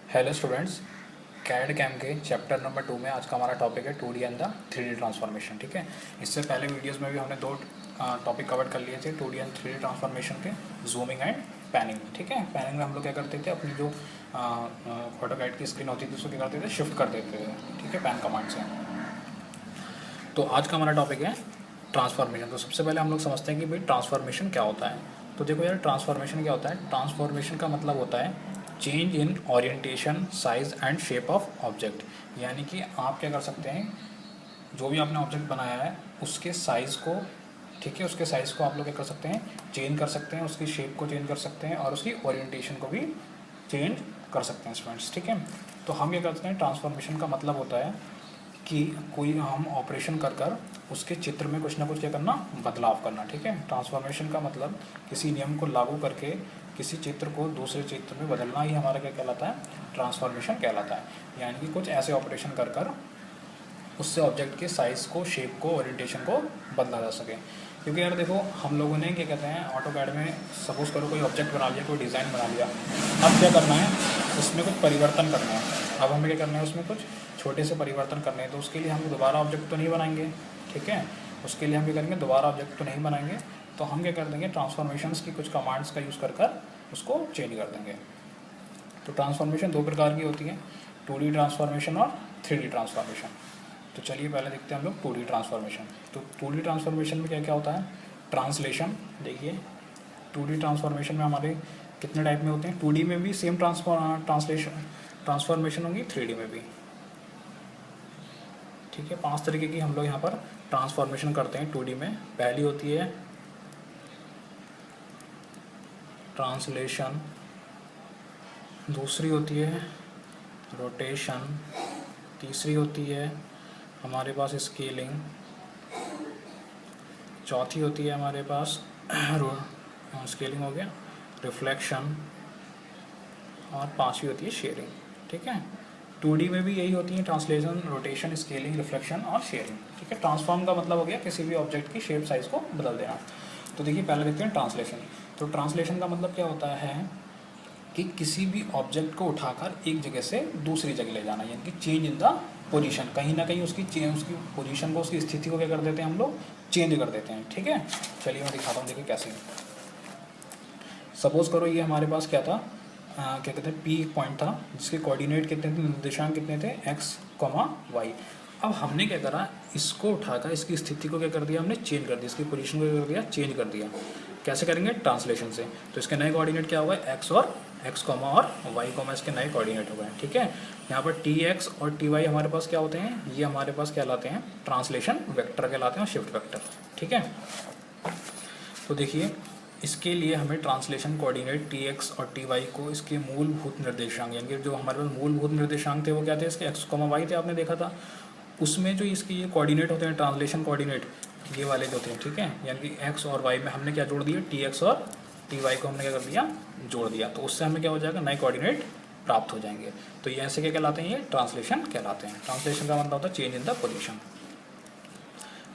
Hello students, CAD cam के chapter number 2 में आज का हमारा टॉपिक है 2D and the 3D transformation. ठीक है, इससे पहले वीडियोस में भी हमने दो टॉपिक कवर कर लिए थे 2D एंड 3D ट्रांसफॉर्मेशन के, जूमिंग एंड पैनिंग। ठीक है, पैनिंग में हम लोग क्या करते थे, अपनी जो फोटो गाइड की स्क्रीन होती थी उसको क्या करते थे, शिफ्ट कर देते थे। ठीक है, पैन कमांड से। तो आज का हमारा टॉपिक है ट्रांसफॉर्मेशन। तो सबसे पहले हम लोग समझते हैं कि भाई ट्रांसफॉर्मेशन क्या होता है। तो देखो यार, ट्रांसफॉर्मेशन क्या होता है। ट्रांसफॉर्मेशन का मतलब होता है change in orientation, size and shape of object. यानी कि आप क्या कर सकते हैं, जो भी आपने ऑब्जेक्ट बनाया है उसके साइज़ को, ठीक है, उसके साइज़ को आप लोग क्या कर सकते हैं, चेंज कर सकते हैं, उसकी शेप को चेंज कर सकते हैं और उसकी ओरिएंटेशन को भी चेंज कर सकते हैं स्टूडेंट्स। ठीक है, तो हम क्या करते हैं, ट्रांसफॉर्मेशन का मतलब होता है कि कोई हम ऑपरेशन कर कर उसके चित्र में कुछ ना कुछ क्या करना, बदलाव करना। ठीक है, ट्रांसफॉर्मेशन का मतलब किसी नियम को लागू करके किसी चित्र को दूसरे चित्र में बदलना ही हमारा क्या कहलाता है, ट्रांसफॉर्मेशन कहलाता है। यानी कि कुछ ऐसे ऑपरेशन कर कर उससे ऑब्जेक्ट के साइज़ को, शेप को, ओरिएंटेशन को बदला जा सके। क्योंकि यार देखो, हम लोगों ने क्या कहते हैं, ऑटोकैड में सपोज करो कोई ऑब्जेक्ट बना लिया, कोई डिज़ाइन बना लिया। अब क्या करना है, उसमें कुछ परिवर्तन करना है। अब हमें क्या करना है, उसमें कुछ छोटे से परिवर्तन करने हैं। तो उसके लिए हम दोबारा ऑब्जेक्ट तो नहीं बनाएंगे। ठीक है, उसके लिए हम क्या करेंगे, दोबारा ऑब्जेक्ट तो नहीं बनाएंगे। तो हम क्या कर देंगे, ट्रांसफॉर्मेशंस की कुछ कमांड्स का यूज़ कर कर उसको चेंज कर देंगे। तो ट्रांसफॉर्मेशन दो प्रकार की होती है, 2D ट्रांसफॉर्मेशन और 3D ट्रांसफॉर्मेशन। तो चलिए पहले देखते हैं हम लोग 2D ट्रांसफॉर्मेशन। तो 2D ट्रांसफॉर्मेशन में क्या क्या होता है, ट्रांसलेशन। देखिए 2D ट्रांसफॉर्मेशन में हमारे कितने टाइप में होते हैं, 2D में भी सेम ट्रांसफॉर्मेशन होंगी, 3D में भी। ठीक है, 5 तरीके की हम लोग यहाँ पर ट्रांसफॉर्मेशन करते हैं 2D में। पहली होती है ट्रांसलेशन, दूसरी होती है रोटेशन, तीसरी होती है हमारे पास स्केलिंग, चौथी होती है हमारे पास स्केलिंग हो गया, रिफ्लेक्शन, और पांचवी होती है शेयरिंग। ठीक है, 2D में भी यही होती है, ट्रांसलेशन, रोटेशन, स्केलिंग, रिफ्लेक्शन और शेयरिंग। ठीक है, ट्रांसफॉर्म का मतलब हो गया किसी भी ऑब्जेक्ट की शेप, साइज़ को बदल देना। तो देखिए पहले देखते हैं ट्रांसलेशन। तो ट्रांसलेशन का मतलब क्या होता है कि किसी भी ऑब्जेक्ट को उठाकर एक जगह से दूसरी जगह ले जाना, यानी कि चेंज इन द पोजीशन। कहीं ना कहीं उसकी पोजीशन को, उसकी स्थिति को क्या कर देते हैं हम लोग, चेंज कर देते हैं। ठीक है, चलिए मैं दिखाता हूँ, देखिए कैसे। सपोज करो ये हमारे पास क्या था, क्या कहते हैं, P एक पॉइंट था जिसके कोऑर्डिनेट कितने थे, निर्देशांक कितने थे, x, y। अब हमने क्या करा, इसको उठाकर इसकी स्थिति को क्या कर दिया, हमने चेंज कर दिया, इसकी पोजीशन को क्या कर दिया, चेंज कर दिया। कैसे करेंगे, ट्रांसलेशन से। तो इसके नए कोऑर्डिनेट क्या होगा, x और y, इसके नए कोऑर्डिनेट हो गए। ठीक है, यहाँ पर tx और ty हमारे पास क्या होते हैं, ये हमारे पास कहलाते हैं ट्रांसलेशन वेक्टर कहलाते हैं, और शिफ्ट वेक्टर। ठीक है, तो देखिए इसके लिए हमें ट्रांसलेशन कोऑर्डिनेट tx और ty को इसके मूलभूत निर्देशांक, यानी कि जो हमारे पास मूलभूत निर्देशांक थे वो क्या थे, इसके x, y थे, आपने देखा था। उसमें जो इसके ये कोऑर्डिनेट होते हैं, ट्रांसलेशन कोऑर्डिनेट, ये वाले जो थे, ठीक है, यानी कि x और y में हमने क्या जोड़ दिया, tx और ty को हमने क्या कर दिया, जोड़ दिया। तो उससे हमें क्या हो जाएगा, नए कोऑर्डिनेट प्राप्त हो जाएंगे। तो ये ऐसे क्या कहलाते हैं, ये ट्रांसलेशन कहलाते हैं। ट्रांसलेशन का मतलब होता है चेंज इन द पोजिशन।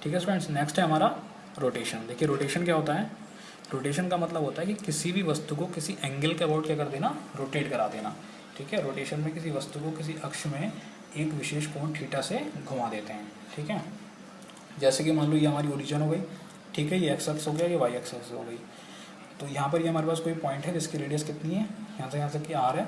ठीक है स्टूडेंट्स, नेक्स्ट है हमारा रोटेशन। देखिए रोटेशन क्या होता है, रोटेशन का मतलब होता है कि किसी भी वस्तु को किसी एंगल के अबाउट क्या कर देना, रोटेट करा देना। ठीक है, रोटेशन में किसी वस्तु को किसी अक्ष में एक विशेष कोण थीटा से घुमा देते हैं। ठीक है, जैसे कि मान लो ये हमारी ओरिजिन हो गई, ठीक है, ये एक्स एक्स हो गया, ये वाई एक्स हो गई। तो यहाँ पर ये हमारे पास कोई पॉइंट है जिसकी रेडियस कितनी है, यहाँ से कि आर है।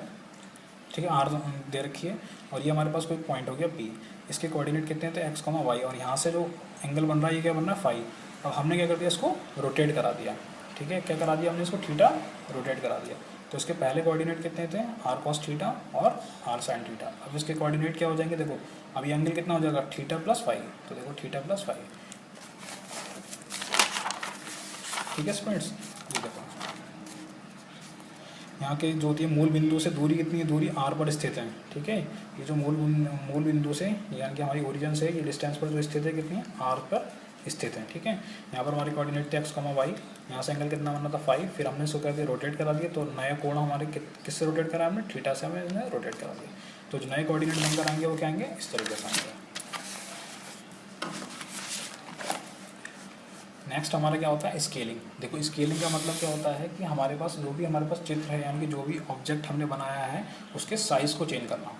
ठीक है, आर दे रखी है, और ये हमारे पास कोई पॉइंट हो गया पी। इसके कोऑर्डिनेट कितने थे, एक्स, वाई, और यहाँ से जो एंगल बन रहा है ये क्या बन रहा है, फाई। अब हमने क्या कर दिया, इसको रोटेट करा दिया। ठीक है, क्या करा दिया हमने, इसको थीटा रोटेट करा दिया। तो इसके पहले कोऑर्डिनेट कितने थे, आर कॉस थीटा और आर साइन थीटा। अब इसके कोऑर्डिनेट क्या हो जाएंगे, देखो अब ये एंगल कितना हो जाएगा, थीटा प्लस फाई। तो देखो थीटा प्लस फाई। ठीक है स्टूडेंट्स, ये देखो यहाँ के जो होती है मूल बिंदु से दूरी कितनी है, दूरी आर पर स्थित है। ठीक है, ये जो मूल बिंदु से, यानी कि हमारी ओरिजिन से ये डिस्टेंस पर जो स्थित है कितनी है, आर पर स्थित है। ठीक है, यहाँ पर हमारे कोऑर्डिनेट थे एक्स, वाई। यहाँ से एंगल कितना बनना था, फाइव। फिर हमने इसको कर दिया, रोटेट करा दिया। तो नया कोण हमारे किससे रोटेट करा हमने, थीटा से हमें रोटेट करा दिया। तो जो नए कोऑर्डिनेट बनकर आएंगे वो क्या आएंगे, इस तरीके से आएंगे। नेक्स्ट हमारा क्या होता है स्केलिंग। देखो स्केलिंग का मतलब क्या होता है कि हमारे पास जो भी हमारे पास चित्र है यानी कि जो भी ऑब्जेक्ट हमने बनाया है उसके साइज़ को चेंज करना।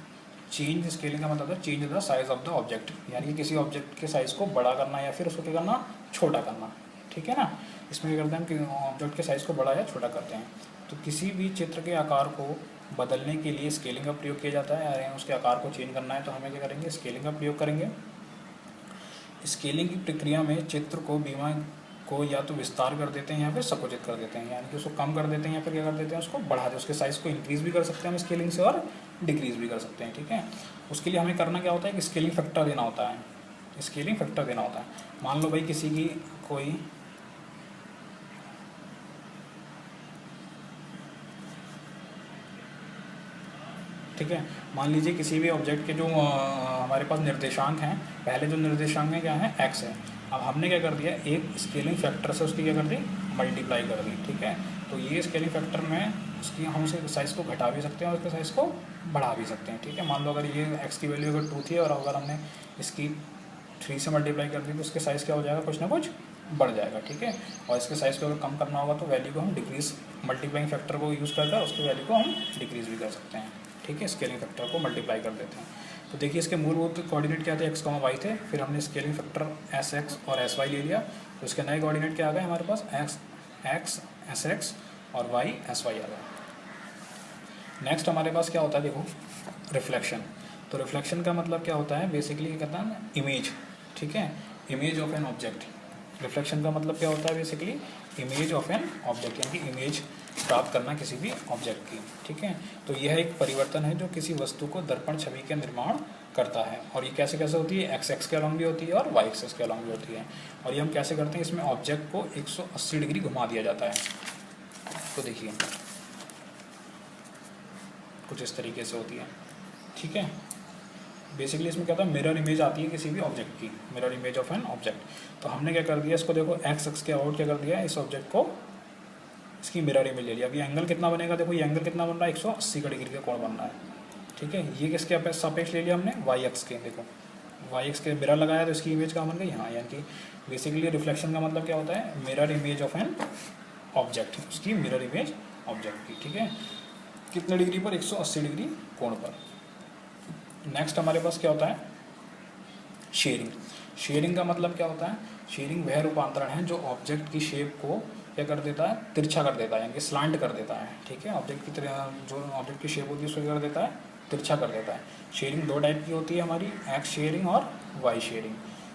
चेंज स्केलिंग का मतलब है change the size of the object, यानी कि किसी ऑब्जेक्ट के साइज़ को बड़ा करना या फिर उसको क्या करना, छोटा करना। ठीक है ना, इसमें क्या करते हैं हम कि ऑब्जेक्ट के साइज़ को बड़ा या छोटा करते हैं। तो किसी भी चित्र के आकार को बदलने के लिए स्केलिंग का प्रयोग किया जाता है, यानी उसके आकार को चेंज करना है तो हमें क्या करेंगे, स्केलिंग का प्रयोग करेंगे। स्केलिंग की प्रक्रिया में चित्र को बीमा को या तो विस्तार कर देते हैं या फिर संकुचित कर देते हैं, यानी कि उसको कम कर देते हैं या फिर क्या कर देते हैं उसको बढ़ा देते हैं। उसके साइज़ को इंक्रीज़ भी कर सकते हैं हम स्केलिंग से और डिक्रीज़ भी कर सकते हैं। ठीक है, उसके लिए हमें करना क्या होता है कि स्केलिंग फैक्टर देना होता है। स्केलिंग फैक्टर देना होता है। मान लो भाई किसी की कोई ठीक है, मान लीजिए किसी भी ऑब्जेक्ट के जो हमारे पास निर्देशांक हैं, पहले जो निर्देशांक है क्या है, एक्स है। अब हमने क्या कर दिया, एक स्केलिंग फैक्टर से उसकी क्या कर दी, मल्टीप्लाई कर दी। ठीक है, तो ये स्केलिंग फैक्टर में उसकी हम उसे साइज़ को घटा भी सकते हैं और उसके साइज़ को बढ़ा भी सकते हैं। ठीक है, मान लो अगर ये एक्स की वैल्यू अगर 2 थी और अगर हमने इसकी 3 से मल्टीप्लाई कर दी तो उसके साइज़ क्या हो जाएगा, कुछ ना कुछ बढ़ जाएगा। ठीक है, और इसके साइज़ को अगर कम करना होगा तो वैल्यू को हम डिक्रीज़, मल्टीप्लाइंग फैक्टर को यूज़ करके उसकी वैल्यू को हम डिक्रीज़ भी कर सकते हैं। ठीक है, स्केलिंग फैक्टर को मल्टीप्लाई कर देते हैं। तो देखिए इसके मूलभूत कोऑर्डिनेट क्या थे, एक्स कॉमा वाई थे, फिर हमने स्केलिंग फैक्टर एस एक्स और एस वाई ले लिया, तो इसके नए कोऑर्डिनेट क्या आ गए हमारे पास, एक्स एक्स एस एक्स और वाई एस वाई आ गया। नेक्स्ट हमारे पास क्या होता है, देखो रिफ्लेक्शन। तो रिफ्लेक्शन का मतलब क्या होता है, बेसिकली क्या कहता है, इमेज। ठीक है, image of an object. Reflection का मतलब क्या होता है, basically image of an object, यानी कि इमेज प्राप्त करना किसी भी ऑब्जेक्ट की। ठीक है, तो यह एक परिवर्तन है जो किसी वस्तु को दर्पण छवि के निर्माण करता है। और ये कैसे कैसे होती है, एक्स एक्स के अलॉन्ग भी होती है और वाई एक्सेस के अलॉन्ग भी होती है। और ये हम कैसे करते हैं, इसमें ऑब्जेक्ट को 180 डिग्री घुमा दिया जाता है। तो देखिए कुछ इस तरीके से होती है। ठीक है, बेसिकली इसमें क्या होता है, मिरर इमेज आती है किसी भी ऑब्जेक्ट की, mirror image of an object. तो हमने क्या कर दिया, इसको देखो एक्स एक्स के अबाउट क्या कर दिया, इस ऑब्जेक्ट को इसकी मिरर इमेज ले लिया। अभी एंगल कितना बनेगा, देखो ये एंगल कितना बन रहा है, 180 का डिग्री का कोण बन रहा है। ठीक है, ये किसके सापेक्ष ले लिया हमने, वाई एक्स के। देखो वाई एक्स के मिरर लगाया तो इसकी इमेज कहाँ बन गई, हाँ, यानी कि बेसिकली रिफ्लेक्शन का मतलब क्या होता है, mirror image of an object, उसकी मिरर इमेज ऑब्जेक्ट की। ठीक है, कितने डिग्री पर, 180 डिग्री कोण पर। नेक्स्ट हमारे पास क्या होता है, शेयरिंग। शेयरिंग का मतलब क्या होता है, शेयरिंग वह रूपांतरण है जो ऑब्जेक्ट की शेप को क्या कर देता है, तिरछा कर देता है, यानी कि स्लांट कर देता है। ठीक है, ऑब्जेक्ट की जो ऑब्जेक्ट की शेप होती है उसको क्या कर देता है, तिरछा कर देता है। शेयरिंग दो टाइप की होती है हमारी, एक्स शेयरिंग और वाई शेयरिंग।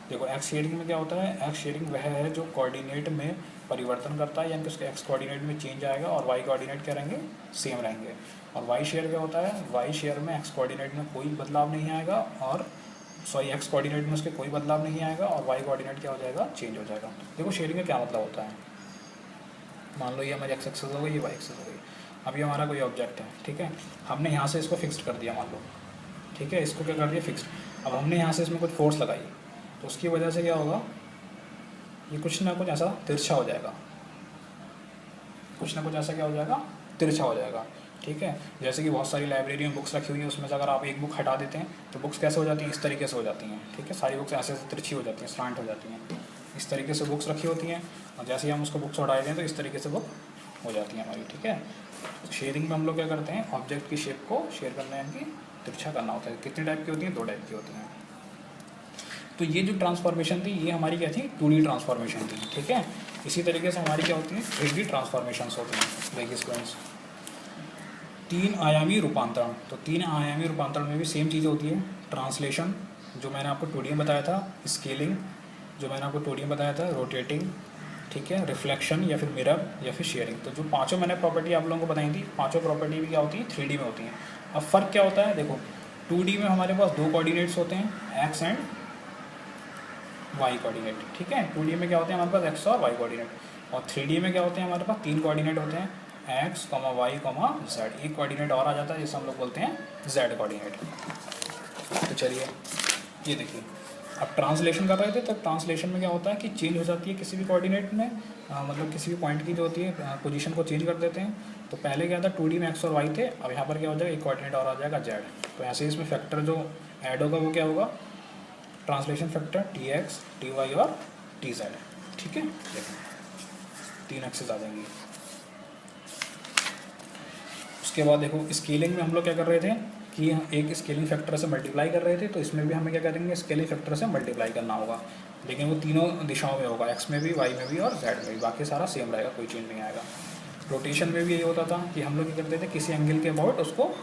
देखो एक्स शेयरिंग में क्या होता है, एक्स शेयरिंग वह है जो कोऑर्डिनेट में परिवर्तन करता है, यानी कि उसके एक्स कोऑर्डिनेट में चेंज आएगा और वाई कोऑर्डिनेट क्या रहेंगे, सेम रहेंगे। और वाई शेयर क्या होता है, वाई शेयर में एक्स कोऑर्डिनेट में कोई बदलाव नहीं आएगा और एक्स कोऑर्डिनेट में उसके कोई बदलाव नहीं आएगा और वाई कोऑर्डिनेट क्या हो जाएगा, चेंज हो जाएगा। देखो शेयरिंग का क्या मतलब होता है, मान लो ये हमारी एक्स एक्सेस हो गई, ये वाई एक्सेस हो गई। अब ये हमारा कोई ऑब्जेक्ट है। ठीक है, हमने यहाँ से इसको फिक्स्ड कर दिया मान लो। ठीक है, इसको क्या कर दिया, फिक्स्ड। अब हमने यहाँ से इसमें कुछ फोर्स लगाई तो उसकी वजह से क्या होगा, ये कुछ ना कुछ ऐसा तिरछा हो जाएगा, कुछ ना कुछ ऐसा क्या हो जाएगा, तिरछा हो जाएगा। ठीक है, जैसे कि बहुत सारी लाइब्रेरी में बुक्स रखी हुई हैं, उसमें से अगर आप एक बुक हटा देते हैं तो बुक्स कैसे हो जाती हैं, इस तरीके से हो जाती हैं। ठीक है, सारी बुक्स ऐसे ऐसे तिरछी हो जाती हैं, स्लांट हो जाती हैं, इस तरीके से बुक्स रखी होती हैं। और जैसे ही हम उसको बुक्स हटा देते हैं तो इस तरीके से बुक हो जाती है हमारी। ठीक है, तो शेयरिंग में हम लोग क्या करते हैं, ऑब्जेक्ट की शेप को शेयर करना है, यानी तिरछा करना होता है। कितनी टाइप की होती हैं, दो टाइप की होती हैं। तो ये जो ट्रांसफॉर्मेशन थी ये हमारी क्या थी, 2D ट्रांसफॉर्मेशन थी। ठीक है, इसी तरीके से हमारी क्या होती है, 3D ट्रांसफॉर्मेशंस होती हैं। देखिए स्टूडेंट्स, 3 आयामी रूपांतरण। तो 3 आयामी रूपांतरण में भी सेम चीज़ होती है, ट्रांसलेशन जो मैंने आपको 2D में बताया था, स्केलिंग जो मैंने आपको 2D में बताया था, रोटेटिंग, ठीक है, रिफ्लेक्शन या फिर मिरर या फिर शेयरिंग। तो जो पांचों मैंने प्रॉपर्टी आप लोगों को बताई थी, पांचों प्रॉपर्टी भी क्या होती है, 3D में होती हैं। अब फ़र्क क्या होता है, देखो 2D में हमारे पास दो कोऑर्डिनेट्स होते हैं, एक्स एंड वाई कोऑर्डिनेट। ठीक है, 2D में क्या होते हैं हमारे पास, एक्स और वाई कोऑर्डिनेट। और 3D में क्या होते हैं हमारे पास, 3 कोऑर्डिनेट होते हैं, x comma y comma z. एक कोऑर्डिनेट और आ जाता है जिसे हम लोग बोलते हैं जेड कोऑर्डिनेट। तो चलिए ये देखिए, अब ट्रांसलेशन कर रहे थे, तो ट्रांसलेशन में क्या होता है कि चेंज हो जाती है किसी भी कोऑर्डिनेट में, मतलब किसी भी पॉइंट की जो होती है पोजीशन को चेंज कर देते हैं। तो पहले क्या था, 2D में एक्स और वाई थे, अब यहाँ पर क्या हो जाएगा, एक कोऑर्डिनेट और आ जाएगा जेड। तो ऐसे ही इसमें फैक्टर जो ऐड होगा वो क्या होगा, translation factor T x T y और टी जेड। ठीक है, देखो 3 एक्सेस आ जाएंगी। उसके बाद देखो स्केलिंग में हम लोग क्या कर रहे थे कि एक स्केलिंग फैक्टर से मल्टीप्लाई कर रहे थे, तो इसमें भी हमें क्या करेंगे, स्केलिंग फैक्टर से मल्टीप्लाई करना होगा, लेकिन वो तीनों दिशाओं में होगा, एक्स में भी, वाई में भी और जेड में भी, बाकी सारा सेम रहेगा, कोई चेंज नहीं आएगा। रोटेशन में भी यही होता था कि हम लोग क्या करते थे, किसी एंगल के अबाउट उसको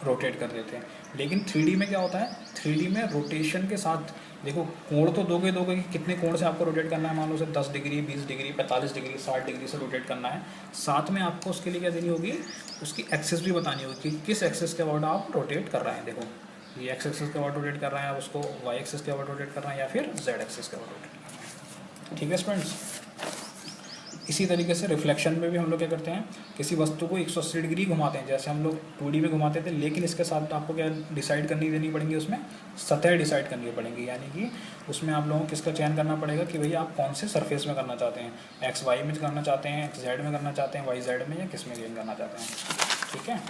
रोटेट कर देते हैं। लेकिन 3D में क्या होता है, 3D में रोटेशन के साथ देखो कोण तो दोगे कि कितने कोण से आपको रोटेट करना है, मान लो से 10 डिग्री, 20 डिग्री, 45 डिग्री, 60 डिग्री से रोटेट करना है। साथ में आपको उसके लिए क्या देनी होगी, उसकी एक्सेस भी बतानी होगी कि किस एक्सेस के अबाउट आप रोटेट कर रहे हैं। देखो ये एक्स एक्सेस के अबाउट रोटेट कर रहे हैं, आप उसको वाई एक्सेस के अबाउट रोटेट कर रहे हैं या फिर जेड एक्सेस के अबाउट रोटेट कर रहे हैं। ठीक है स्टूडेंट्स, इसी तरीके से रिफ्लेक्शन में भी हम लोग क्या करते हैं, किसी वस्तु को 180 डिग्री घुमाते हैं, जैसे हम लोग 2D में घुमाते थे, लेकिन इसके साथ आपको क्या डिसाइड करनी देनी पड़ेंगी, उसमें सतह डिसाइड करनी पड़ेंगी, यानी कि उसमें आप लोगों को किसका चयन करना पड़ेगा कि भैया आप कौन से सरफेस में करना चाहते हैं, एक्स वाई में करना चाहते हैं, एक्स जेड में करना चाहते हैं, वाई जेड में, या किस में गेन करना चाहते हैं। ठीक है,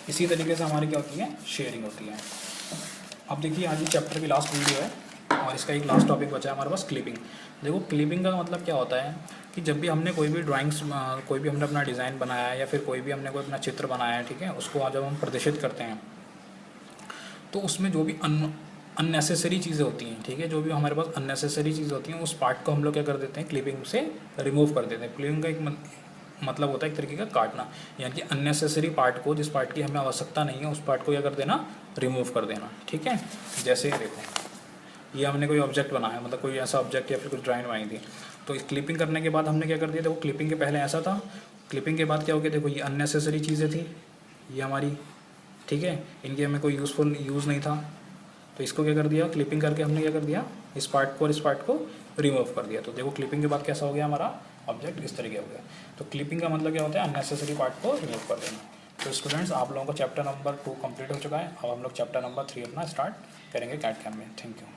इसी तरीके से हमारी क्या होती है, शेयरिंग होती है। अब देखिए आज ही चैप्टर की लास्ट वीडियो है और इसका एक लास्ट टॉपिक बचा है हमारे पास, क्लिपिंग। देखो क्लिपिंग का मतलब क्या होता है कि जब भी हमने कोई भी ड्राइंग्स, कोई भी हमने अपना डिज़ाइन बनाया है या फिर कोई भी हमने कोई अपना चित्र बनाया है, ठीक है, उसको जब हम प्रदर्शित करते हैं तो उसमें जो भी अननेसेसरी चीज़ें होती हैं, ठीक है, जो भी हमारे पास अननेसेसरी चीज़ें होती हैं, उस पार्ट को हम लोग क्या कर देते हैं, क्लिपिंग से रिमूव कर देते हैं। क्लिपिंग का एक मतलब होता है एक तरीके का काटना, यानी कि अननेसेसरी पार्ट को, जिस पार्ट की हमें आवश्यकता नहीं है, उस पार्ट को क्या कर देना, रिमूव कर देना। ठीक है, जैसे देखो ये हमने कोई ऑब्जेक्ट बनाया, मतलब कोई ऐसा ऑब्जेक्ट या फिर कुछ ड्राइंग बनाई थी, तो इस क्लिपिंग करने के बाद हमने क्या कर दिया, देखो क्लिपिंग के पहले ऐसा था, क्लिपिंग के बाद क्या हो गया, देखो ये अननेसेसरी चीज़ें थी ये हमारी, ठीक है, इनकी हमें कोई यूज़फुल यूज़ नहीं था, तो इसको क्या कर दिया, क्लिपिंग करके हमने क्या कर दिया, इस पार्ट को और इस पार्ट को रिमूव कर दिया। तो देखो क्लिपिंग के बाद कैसा हो गया, हमारा ऑब्जेक्ट इस तरीके हो गया। तो क्लिपिंग का मतलब क्या होता है, अननेसेसरी पार्ट को रिमूव कर देना। तो स्टूडेंट्स आप लोगों का चैप्टर नंबर 2 कंप्लीट हो चुका है। अब हम लोग चैप्टर नंबर 3 अपना स्टार्ट करेंगे कैड कैम में। Thank you.